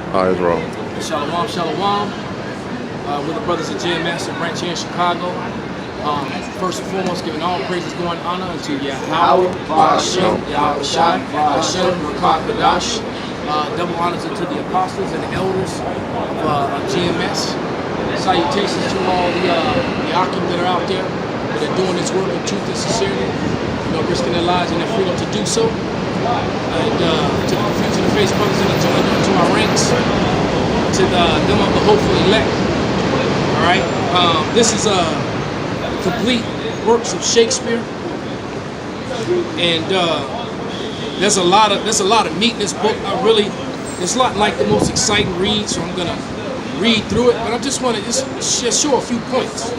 All right, bro. Shalom, shalom. We're the brothers of GMS, a branch here in Chicago. First and foremost, giving all praises, glory, and honor unto Yahweh, Hashem, Yahweh Shai, Hashem, Rakah Kadash. Double honors unto the apostles and the elders of GMS. Salutations to all the Akim that are out there that are doing this work in truth and sincerity, risking their lives and their freedom to do so. And to the future of faith brothers that are joined into our ranks, to them of the hopeful elect. All right, this is complete works of Shakespeare, and there's a lot of meat in this book. It's not like the most exciting read, so I'm gonna read through it. But I just want to just show a few points.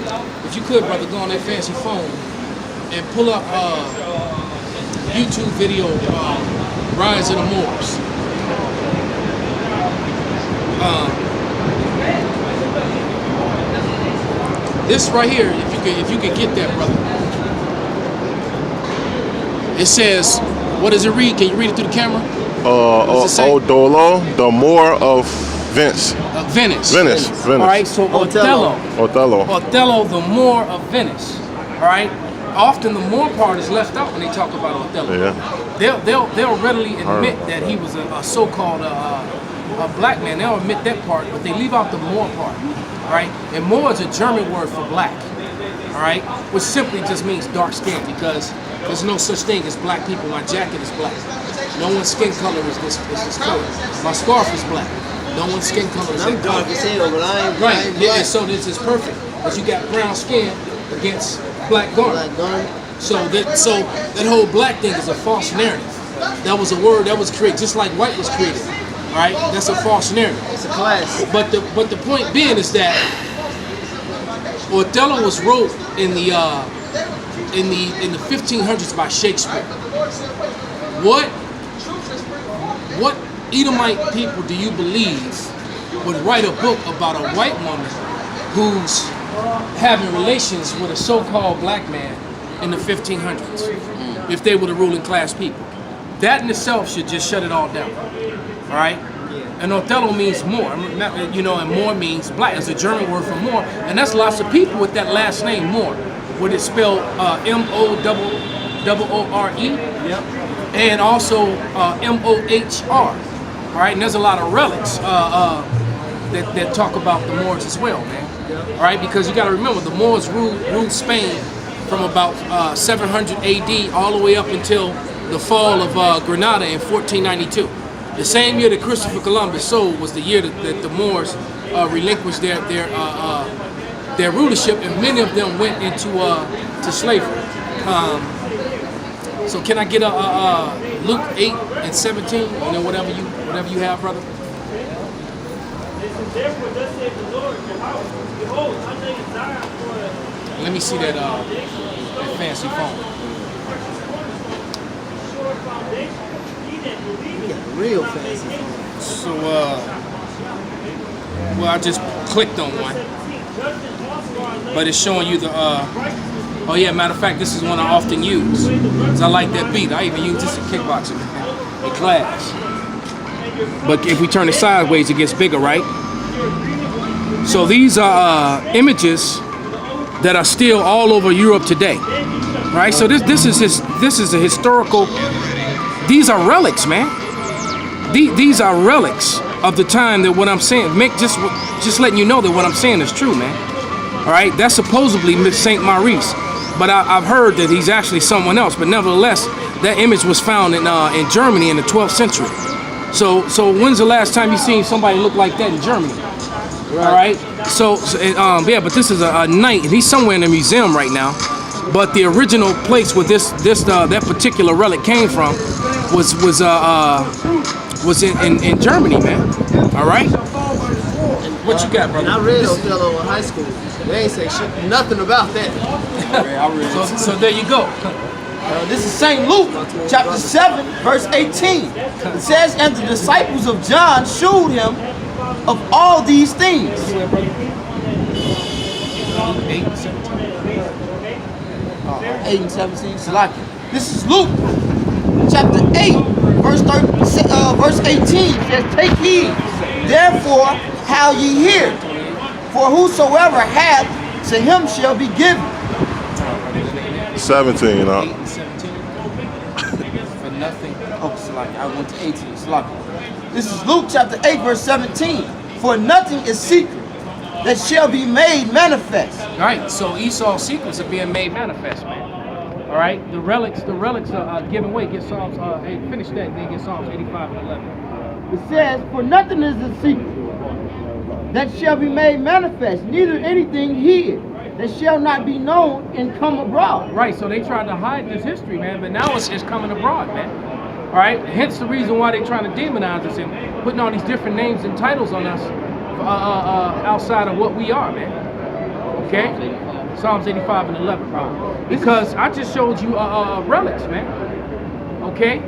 If you could, brother, go on that fancy phone and pull up YouTube video, Rise of the Moors. This right here, if you could get that, brother. It says, what does it read? Can you read it through the camera? Odolo, the Moor of Venice. Venice. Venice. All right, so Othello, the Moor of Venice. All right. Often the Moor part is left out when they talk about Othello. Yeah. They'll readily admit that he was a so-called a black man. They'll admit that part, but they leave out the Moor part. All right, and Moor is a German word for black. All right, which simply just means dark skin, because there's no such thing as black people. My jacket is black. No one's skin color is this color. My scarf is black. No one's skin color is that color. I'm dark as hell, but I ain't right. black. Yeah, so this is perfect, because you got brown skin against black garment. So that whole black thing is a false narrative. That was a word that was created, just like white was created. All right, that's a false narrative. It's a class. But the point being is that Othello was wrote in the 1500s by Shakespeare. What Edomite people do you believe would write a book about a white woman who's having relations with a so-called black man in the 1500s, if they were the ruling class people? That in itself should just shut it all down. All right, and Othello means Moor, and Moor means black. It's a German word for Moor, and that's lots of people with that last name Moor. Would it spell M-O-O-R-E? Yep. And also M-O-H-R. All right, and there's a lot of relics that talk about the Moors as well, man. Yep. All right, because you got to remember the Moors ruled Spain from about 700 AD all the way up until the fall of Granada in 1492. The same year that Christopher Columbus sold was the year that the Moors relinquished their rulership, and many of them went into to slavery. So can I get a Luke 8 and 17? Whatever you have, brother. Let me see that fancy phone. Real fancy. So, well, I just clicked on one, but it's showing you the, oh yeah, matter of fact, this is one I often use, because I like that beat. I even use this in kickboxing in class. But if we turn it sideways, it gets bigger, right? So these are images that are still all over Europe today, right? So this is a historical, these are relics, man. These are relics of the time that what I'm saying, just letting you know that what I'm saying is true, man. All right, that's supposedly Saint Maurice, but I've heard that he's actually someone else. But nevertheless, that image was found in Germany in the 12th century. So when's the last time you seen somebody look like that in Germany? Right. All right. So yeah, but this is a knight, and he's somewhere in a museum right now. But the original place where that particular relic came from was in Germany, man. All right. What you got, brother? And I read Othello in high school. They ain't say shit, nothing about that. I read. So there you go. This is St. Luke, chapter 7, verse 18. It says, and the disciples of John showed him of all these things. 8 and 17. 8 and 17. Salaki. This is Luke, chapter 8, verse 18. It says, take heed, Therefore, how ye hear? For whosoever hath, to him shall be given. 17, 8 and 17. For nothing. Oh, Salaki, I went to 18. Salaki. This is Luke chapter 8, verse 17. For nothing is secret that shall be made manifest. All right, so Esau's secrets are being made manifest, man. All right, the relics are given away. Get Psalms, finish that, then get Psalms 85 and 11. It says, for nothing is a secret that shall be made manifest, neither anything hid that shall not be known and come abroad. Right, so they tried to hide this history, man, but now it's coming abroad, man. All right, hence the reason why they're trying to demonize us and putting all these different names and titles on us outside of what we are, man. Okay? Psalms 85 and 11, bro. Because I just showed you relics, man. Okay?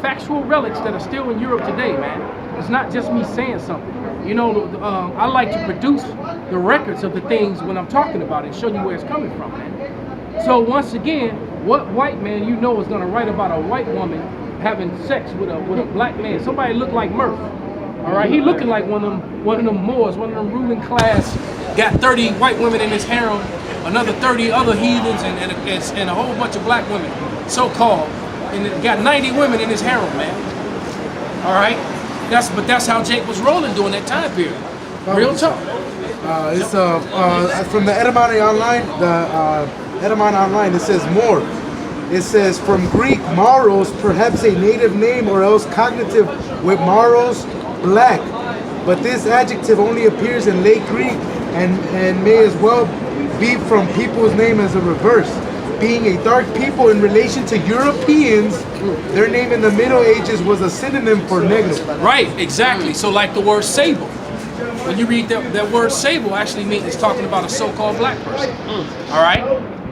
Factual relics that are still in Europe today, man. It's not just me saying something. You know, I like to produce the records of the things when I'm talking about it and show you where it's coming from, man. So once again, what white man you know is gonna write about a white woman having sex with a black man? Somebody look like Murph. All right, he looking like one of them Moors, one of them ruling class. Got 30 white women in his harem, another 30 other heathens, and a whole bunch of black women, so-called, and got 90 women in his harem, man. All right, that's how Jake was rolling during that time period. Real talk. It's from the Etymology Online. Etymon Online, it says more. It says from Greek maros, perhaps a native name, or else cognitive with maros, black. But this adjective only appears in late Greek and may as well be from people's name as a reverse. Being a dark people in relation to Europeans, their name in the Middle Ages was a synonym for negro. Right, exactly. So like the word sable. When you read that word sable actually means it's talking about a so-called black person. All right?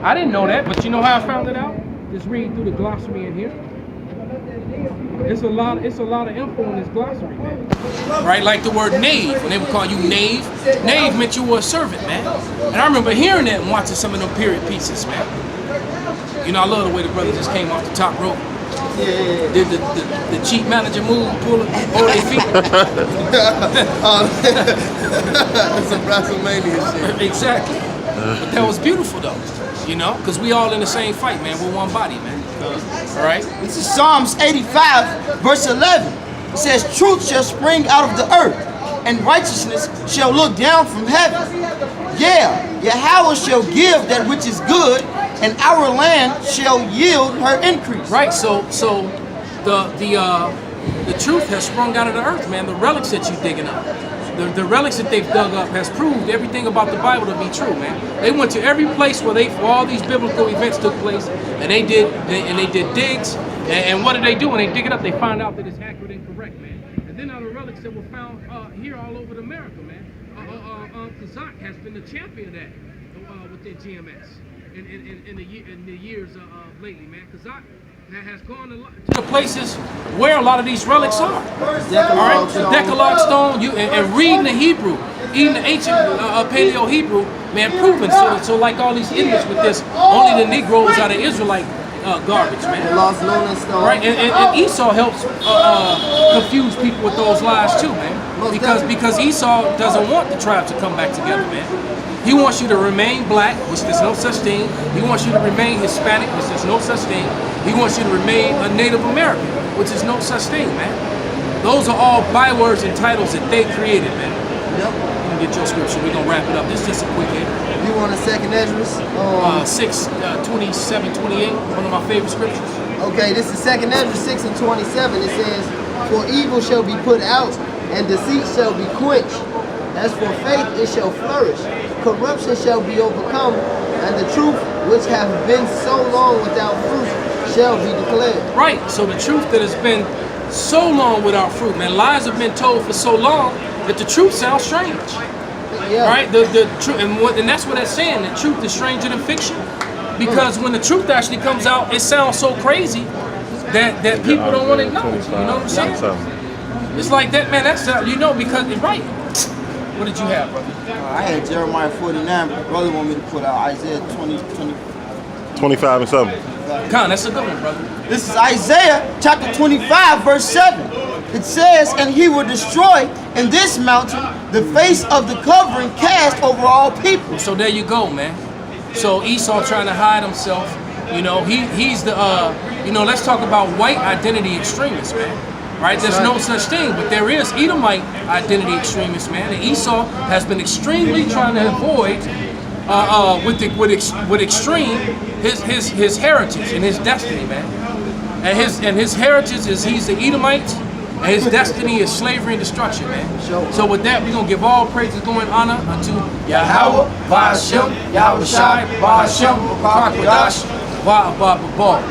I didn't know that, but you know how I found it out? Just reading through the glossary in here. It's a lot of info in this glossary, man. Right, like the word knave. When they would call you knave, knave meant you were a servant, man. And I remember hearing that and watching some of them period pieces, man. You know, I love the way the brother just came off the top rope. Yeah. Did the cheap manager move, pull their feet. Some WrestleMania shit. Exactly. But that was beautiful though, you know, because we all in the same fight, man. We're one body, man. All right? This is Psalms 85, verse 11. It says, truth shall spring out of the earth, and righteousness shall look down from heaven. Yeah, Yahweh shall give that which is good, and our land shall yield her increase. Right, so the truth has sprung out of the earth, man. The relics that you're digging up. The relics that they've dug up has proved everything about the Bible to be true, man. They went to every place where all these biblical events took place, and they did digs. And what do? When they dig it up, they find out that it's accurate and correct, man. And then out of the relics that were found here all over America, man, Kazakh has been the champion of that within GMS in the years lately, man. Kazakh has gone to the places where a lot of these relics are. All right, the Decalogue stone, and reading the Hebrew, even the ancient Paleo Hebrew, man, proven. So like all these idiots with this, only the Negroes are the Israelite garbage, man. Right, and Esau helps confuse people with those lies too, man. Because Esau doesn't want the tribes to come back together, man. He wants you to remain black, which there's no such thing. He wants you to remain Hispanic, which there's no such thing. He wants you to remain a Native American, which is no such thing, man. Those are all bywords and titles that they created, man. Yep. You can get your scripture. We're going to wrap it up. This is just a quick hit. You want a second Esdras? 6, 27, 28, one of my favorite scriptures. Okay, this is second Esdras 6 and 27. It says, for evil shall be put out, and deceit shall be quenched. As for faith, it shall flourish. Corruption shall be overcome, and the truth, which hath been so long without fruit, shall be declared. Right, so the truth that has been so long without fruit, man, lies have been told for so long that the truth sounds strange. Yeah. Right, the truth, and that's what that's saying. The truth is stranger than fiction, because when the truth actually comes out, it sounds so crazy that people don't want to acknowledge. You know what I'm saying? It's like that, man. That's because right. What did you have, brother? I had Jeremiah 49, but brother want me to put out Isaiah 20. 25 and 7. Con, that's a good one, brother. This is Isaiah chapter 25, verse 7. It says, and he will destroy in this mountain the face of the covering cast over all people. So there you go, man. So Esau trying to hide himself. You know, he's the, you know, let's talk about white identity extremists, man. Right? There's no such thing, but there is Edomite identity extremists, man. And Esau has been extremely trying to avoid, with extreme, his heritage and his destiny, man. And his heritage is he's the Edomite, and his destiny is slavery and destruction, man. So with that, we're gonna give all praises, glory, and honor unto Yahweh, Va'ashem, Yahweh Shai, Va'ashem, Va'kwadash, Va'abba.